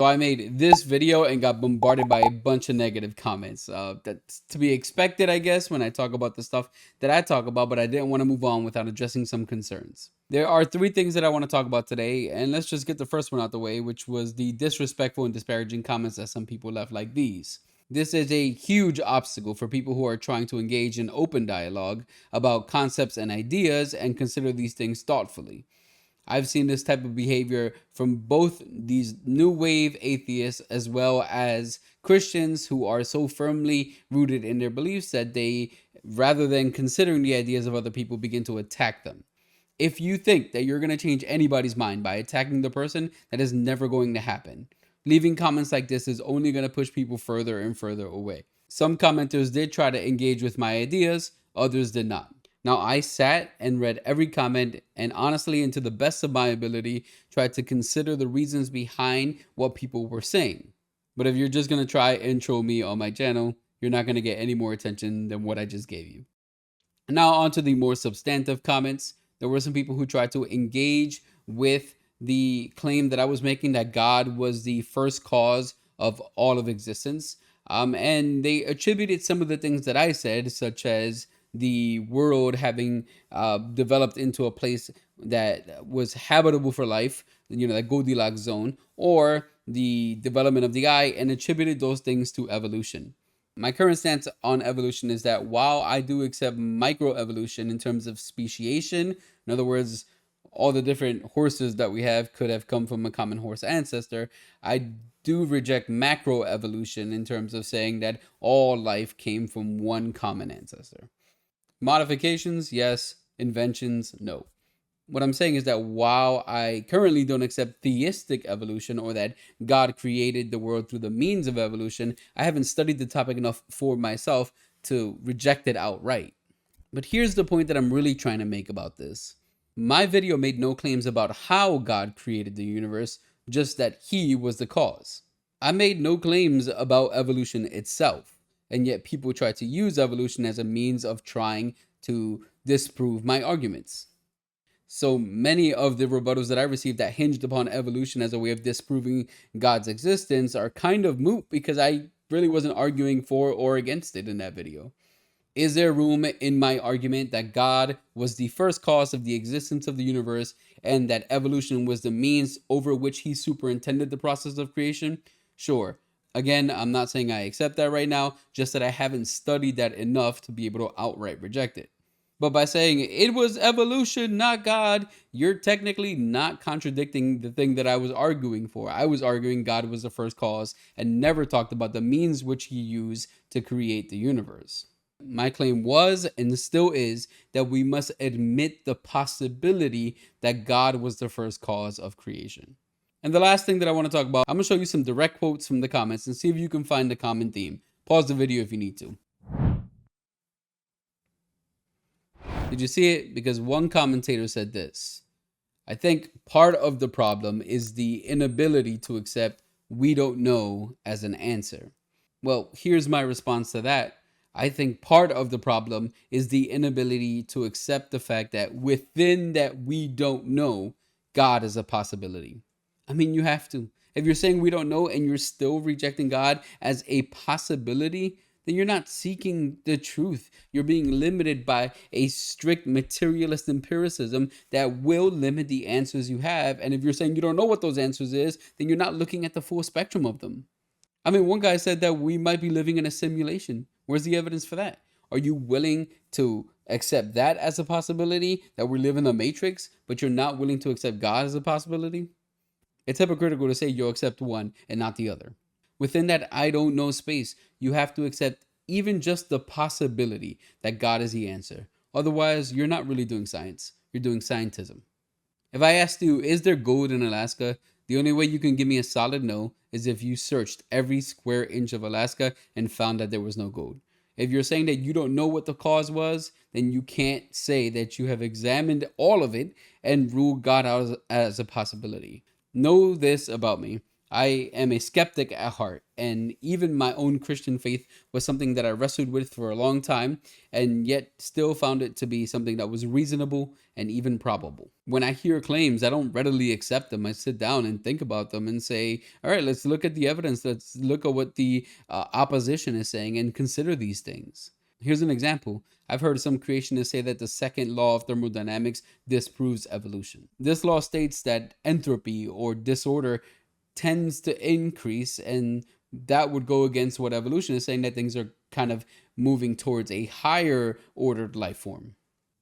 So I made this video and got bombarded by a bunch of negative comments. That's to be expected, I guess, when I talk about the stuff that I talk about, but I didn't want to move on without addressing some concerns. There are three things that I want to talk about today, and let's just get the first one out the way, which was the disrespectful and disparaging comments that some people left like these. This is a huge obstacle for people who are trying to engage in open dialogue about concepts and ideas and consider these things thoughtfully. I've seen this type of behavior from both these new wave atheists as well as Christians who are so firmly rooted in their beliefs that they, rather than considering the ideas of other people, begin to attack them. If you think that you're going to change anybody's mind by attacking the person, that is never going to happen. Leaving comments like this is only going to push people further and further away. Some commenters did try to engage with my ideas, others did not. Now, I sat and read every comment and honestly, and to the best of my ability, tried to consider the reasons behind what people were saying. But if you're just going to try and troll me on my channel, you're not going to get any more attention than what I just gave you. Now, on to the more substantive comments. There were some people who tried to engage with the claim that I was making that God was the first cause of all of existence. And they attributed some of the things that I said, such as the world having developed into a place that was habitable for life, that Goldilocks zone, or the development of the eye, and attributed those things to evolution. My current stance on evolution is that while I do accept microevolution in terms of speciation, in other words, all the different horses that we have could have come from a common horse ancestor, I do reject macroevolution in terms of saying that all life came from one common ancestor. Modifications, yes. Inventions, no. What I'm saying is that while I currently don't accept theistic evolution or that God created the world through the means of evolution, I haven't studied the topic enough for myself to reject it outright. But here's the point that I'm really trying to make about this. My video made no claims about how God created the universe, just that He was the cause. I made no claims about evolution itself, and yet people try to use evolution as a means of trying to disprove my arguments. So many of the rebuttals that I received that hinged upon evolution as a way of disproving God's existence are kind of moot because I really wasn't arguing for or against it in that video. Is there room in my argument that God was the first cause of the existence of the universe and that evolution was the means over which He superintended the process of creation? Sure. Again, I'm not saying I accept that right now, just that I haven't studied that enough to be able to outright reject it. But by saying it was evolution, not God, you're technically not contradicting the thing that I was arguing for. I was arguing God was the first cause and never talked about the means which He used to create the universe. My claim was and still is that we must admit the possibility that God was the first cause of creation. And the last thing that I want to talk about, I'm going to show you some direct quotes from the comments and see if you can find the common theme. Pause the video if you need to. Did you see it? Because one commentator said this: I think part of the problem is the inability to accept "we don't know" as an answer. Well, here's my response to that. I think part of the problem is the inability to accept the fact that within that "we don't know," God is a possibility. I mean, you have to. If you're saying we don't know and you're still rejecting God as a possibility, then you're not seeking the truth. You're being limited by a strict materialist empiricism that will limit the answers you have. And if you're saying you don't know what those answers is, then you're not looking at the full spectrum of them. I mean, one guy said that we might be living in a simulation. Where's the evidence for that? Are you willing to accept that as a possibility, that we live in a matrix, but you're not willing to accept God as a possibility? It's hypocritical to say you'll accept one and not the other. Within that I don't know space, you have to accept even just the possibility that God is the answer. Otherwise, you're not really doing science. You're doing scientism. If I asked you, is there gold in Alaska? The only way you can give me a solid no is if you searched every square inch of Alaska and found that there was no gold. If you're saying that you don't know what the cause was, then you can't say that you have examined all of it and ruled God out as a possibility. Know this about me. I am a skeptic at heart, and even my own Christian faith was something that I wrestled with for a long time, and yet still found it to be something that was reasonable and even probable. When I hear claims, I don't readily accept them. I sit down and think about them and say, all right, let's look at the evidence. Let's look at what the opposition is saying and consider these things. Here's an example. I've heard some creationists say that the second law of thermodynamics disproves evolution. This law states that entropy or disorder tends to increase, and that would go against what evolution is saying, that things are kind of moving towards a higher ordered life form.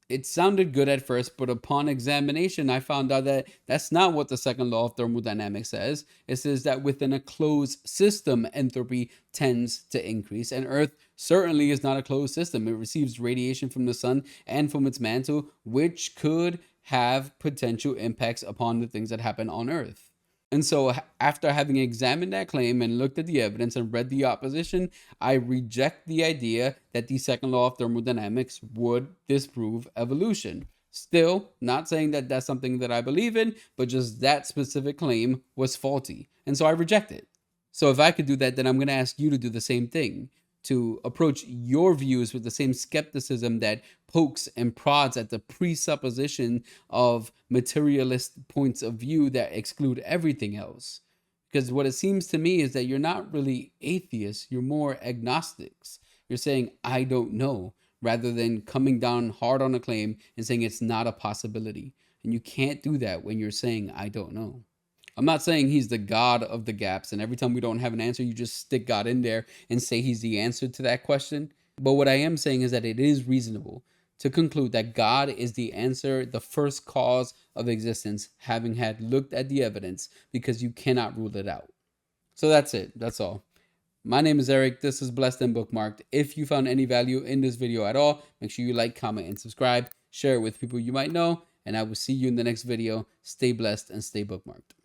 It sounded good at first, but upon examination, I found out that that's not what the second law of thermodynamics says. It says that within a closed system, entropy tends to increase, and Earth certainly is not a closed system. It receives radiation from the sun and from its mantle, which could have potential impacts upon the things that happen on Earth. And so, after having examined that claim and looked at the evidence and read the opposition, I reject the idea that the second law of thermodynamics would disprove evolution. Still, not saying that that's something that I believe in, but just that specific claim was faulty. And so I reject it. So, if I could do that, then I'm going to ask you to do the same thing, to approach your views with the same skepticism that pokes and prods at the presupposition of materialist points of view that exclude everything else. Because what it seems to me is that you're not really atheists, you're more agnostics. You're saying, I don't know, rather than coming down hard on a claim and saying it's not a possibility. And you can't do that when you're saying, I don't know. I'm not saying he's the God of the gaps, and every time we don't have an answer, you just stick God in there and say he's the answer to that question. But what I am saying is that it is reasonable to conclude that God is the answer, the first cause of existence, having had looked at the evidence, because you cannot rule it out. So that's it. That's all. My name is Eric. This is Blessed and Bookmarked. If you found any value in this video at all, make sure you like, comment, and subscribe. Share it with people you might know, and I will see you in the next video. Stay blessed and stay bookmarked.